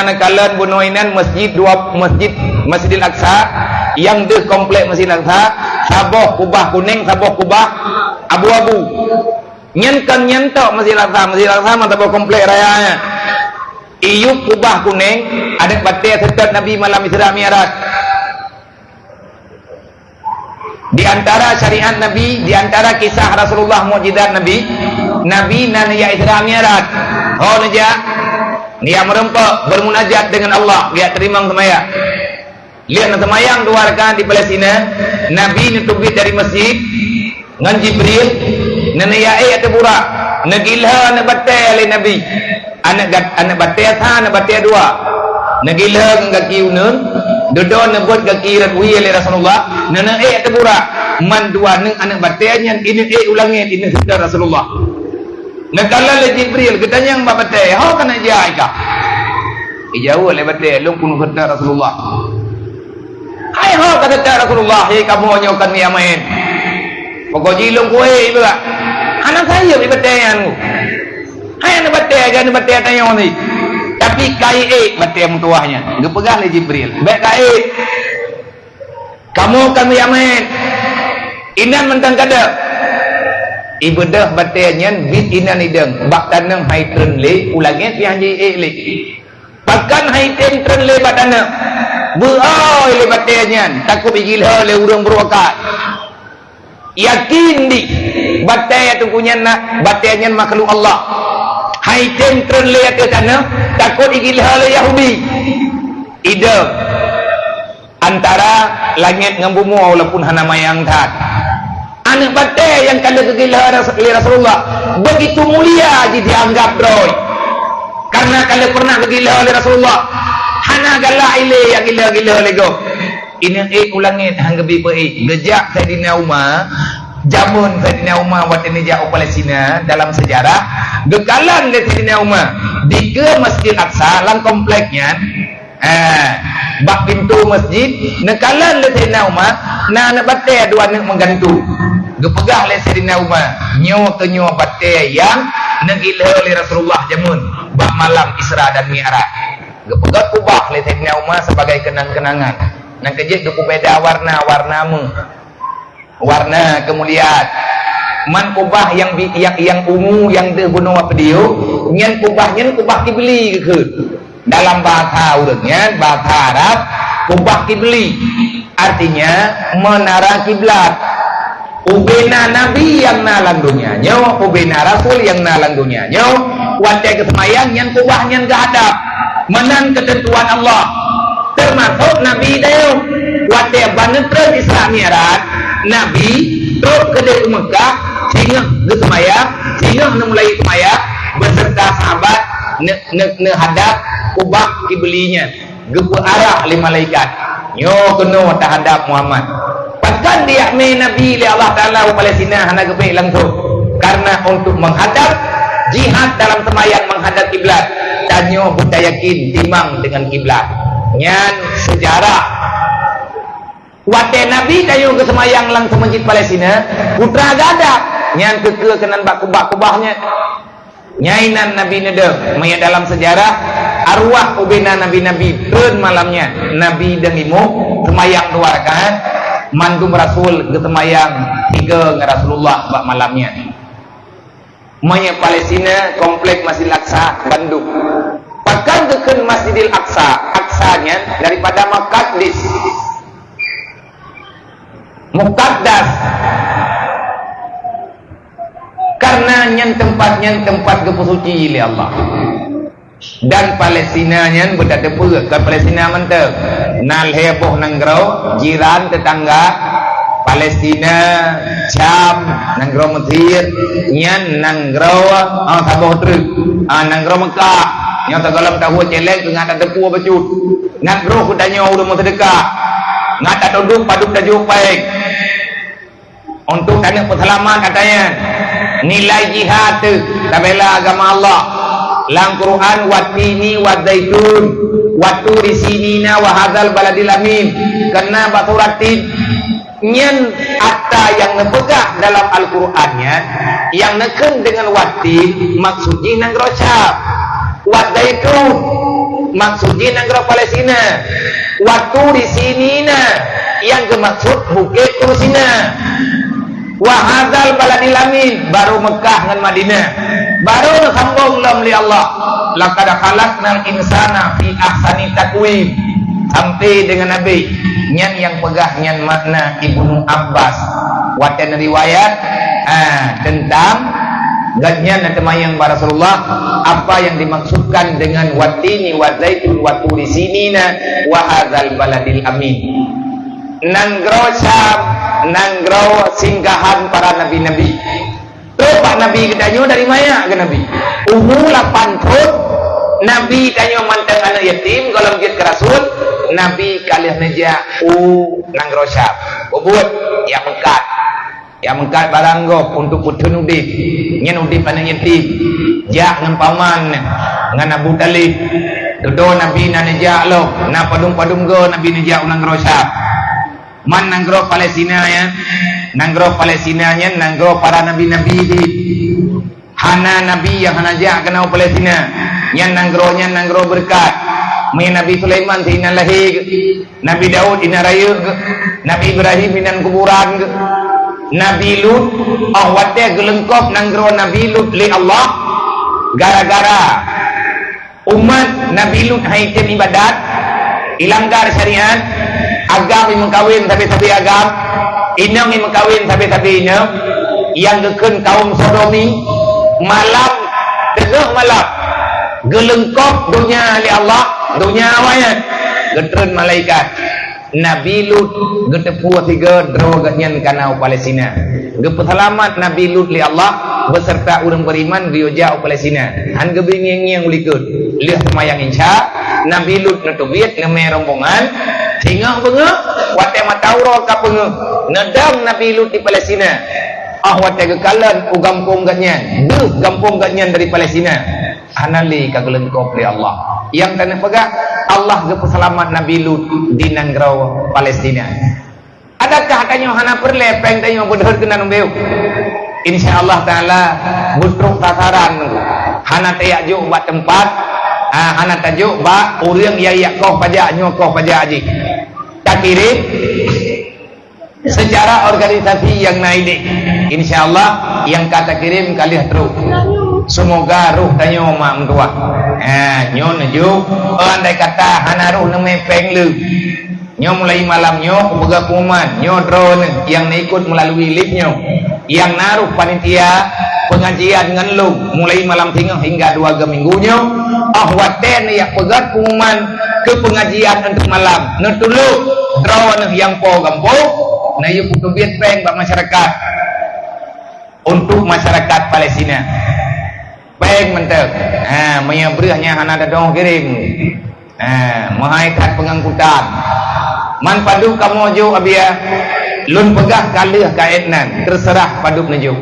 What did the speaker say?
nakalan bunoinan Masjidil Aqsa yang de komplek Masjidil Aqsa saboh kubah kuning saboh kubah abu-abu nyenkan nyentok Masjidil Aqsa mah saboh komplek rayanya iup kubah kuning ada batik sekat Nabi malam Isra Mi'raj. Di antara syariat Nabi, di antara kisah Rasulullah mukjizat Nabi nan ya Isra Mi'raj. Oh naja, dia merempak bermunajat dengan Allah, dia terima semaya. Lihat semayang 2 rakaat di Palestina, Nabi nutubit dari masjid ngan Jibril, nana ya atau burak, nagilha na batai oleh Nabi. Anak batai anak batai 2. Nagilha ngan kaki unun, dodon nebut kaki ratwi oleh Rasulullah, nana atau burak. Man 2 nang anak batai nya ini ulangin ini sedar Rasulullah. Nakala le Jibril katanya yang babatai, "How kana jai ka?" Ijau le batai long pun sedar Rasulullah. Hai ho kata Rasulullah, "Hei kamu nyokan mi amain." Pokok jilong kowe ibu tak? Anak saya ibatayanku. Hai anak batai aja anak batai tanya ni. Tapi kai batai mutuahnya. Dia pegang le Jibril. Baik kai. Kamu kami amain. Inan mentang kada. Ibadah batainya bit inan ideng. Bak tanang hai tren le ulangnya pi hanji le. Bahkan hai tren le batana. Buai le batainya takut igilha le urang berokat. Yakin di batai tu punya nak batainya makhluk Allah. Hai tren le ke sana takut igilha le Yahudi. Ide antara langit dengan bumi walaupun hana mayang tat. Anak batai yang kala kegila Rasulullah begitu mulia jadi dianggap droy. Karena kala pernah kegila oleh Rasulullah. Hana galak ile yang gila-gila lego. Ini ulangit hang gebi pe gejak Saidina Umar. Jamun Saidina Umar waktu ini jauh Palestina dalam sejarah gekalan dari Saidina Umar di ke Masjid Aqsa lang kompleknya bak pintu masjid nekalan le Saidina Umar na anak batai 2 nak menggantu gepegah le Saidina Umar nyo ke nyo batai yang negilha oleh Rasulullah jamun bak malam Isra dan Mi'raj gepegah kubah le Saidina Umar sebagai kenang-kenangan nang kejek beda warna-warnamu warna kemuliaan man kubah yang ungu yang de gunung apa dia nyen kubah kibli ke dalam bahasa urutnya bahasa Arab kubah kibli artinya menara kiblat ubena nabi yang nalang dunianya ubena rasul yang nalang dunianya watai kesemayang yang kubah yang kehadap menan ketentuan Allah termasuk nabi deo watai banetran Isra Mi'raj nabi terus ke dari Mekah sehingga kesemayang sehingga mulai kesemayang beserta sahabat hadap kubah kibelinya gepu arah 5 malaikat nyo kena terhadap Muhammad bahkan dia nabi li Allah Ta'ala wa Palestina hana gepe langsung karena untuk menghadap jihad dalam semayang menghadap kiblat dan nyo buta yakin timang dengan kiblat nyan sejarah wate nabi dayu ke semayang langsung masjid Palestina putra gadap nyan keke kenan bak kubah-kubahnya nyainan nabi nede maya dalam sejarah arwah ubena nabi-nabi turun malamnya nabi dan imu semayang 2 rakaat mandum rasul ke semayang 3 dengan Rasulullah bak malamnya maya Palestina komplek Masjidil Aqsa Bandung bahkan keken Masjidil Aqsa aksanya daripada Maqdis Muqaddas karena yang tempat kepusuci oleh Allah dan Palestina yang berdata pura ke Palestina mentah nal heboh nanggrau jiran tetangga Palestina Syam nanggrau Mesir nyan nanggrau saboh truk nanggrau Mekah yang tagalam tahu celeng ngata tepu bacut nanggrau kudanya udah mau sedekah ngata duduk paduk tajuk baik untuk tanya perselamat katanya nilai jihad tabela agama Allah lang Quran watini wadaitun waturi sinina wa hadzal baladil amin karena baturatin nyen atta yang nepegah dalam Al-Qur'annya yang neken dengan watin maksudnya nang rocap wadaitun maksudnya negara Palestina. Waktu di sini yang kemaksud bukit Kursina. Wahadzal baladil amin, baru Mekah dengan Madinah. Baru sambung lam li Allah. Laqad khalaqnal insana fi ahsani taqwim. Sampai dengan Nabi nyan yang pegah nyan makna Ibnu Abbas. Watan riwayat tentang gadnya natamayang Rasulullah apa yang dimaksudkan dengan watini wa zaitun wa turi sinina wa hadzal baladil amin. Nanggro Syam, nanggro singgahan para nabi-nabi. Terus Pak Nabi kedanyo dari mana ke Nabi? Umur 8 tahun Nabi tanyo manteng anak yatim kalau ke Rasul Nabi kalian aja nanggro Syam. Bubut yang mengkat. Yang mengkat barang gop untuk putun udip. Nyen udip anak yatim. Jak ngan paman ngan Abu Talib. Dodo Nabi nanejak lo. Na padung-padung go Nabi nejak nanggro Syam. Man nanggro Palestina ya, nanggro Palestinanya nanggro para nabi-nabi di hana nabi yang hanaja kenal Palestina yang nanggro berkat main Nabi Sulaiman tina lahir, Nabi Daud ina raya, Nabi Ibrahim inan kuburan, Nabi Lut awatnya gelengkop nanggro Nabi Lut li Allah gara-gara umat Nabi Lut haitin ibadat ilanggar syariat agam yang mengkawin tapi agam inang yang mengkawin tapi inang yang geken kaum Sodomi malam tengah malam gelengkop dunia li Allah dunia awalnya getren malaikat Nabi Lut getepu tiga drogatnya kanau Palestina gepesalamat Nabi Lut li Allah beserta orang beriman biojau Palestina han gebringeng yang ulikut lihat semayang insya Nabi Lut netubit neme rombongan sehingga pengen wate matauro ka pengen nedam Nabi Lut di Palestina wate kekalan ugampung gatnya gampung gatnya dari Palestina anali kagelengkop li Allah yang tanah pegak Allah gepeselamat Nabi Lut di nangrau Palestina. Adakah tanyo hana perlepeng tanyo bener kena numbeu insyaallah taala butruk tasaran hana tayak juk buat tempat hana tajuk ba urang yayak kau pajak nyokoh pajak aji tak kirim secara organisasi yang naik insyaallah yang kata kirim kalian terus semoga ruh tanyo mak mentua nyo neju andai kata hana ruh nemepeng lu nyo mulai malam nyo boga kuman nyo drone yang ikut melalui lift nyo yang naruh panitia pengajian dengan lu mulai malam tinggal hingga 2 minggunya waten ya pegat pengumuman ke pengajian untuk malam netulu drone yang po gampo na yuk kutubiat peng bak masyarakat untuk masyarakat Palestina peng mentek menyabrihnya hana dadong kirim mahaikat pengangkutan man padu kamu jo abia lun pegah kalih kaetnan terserah paduk nejuk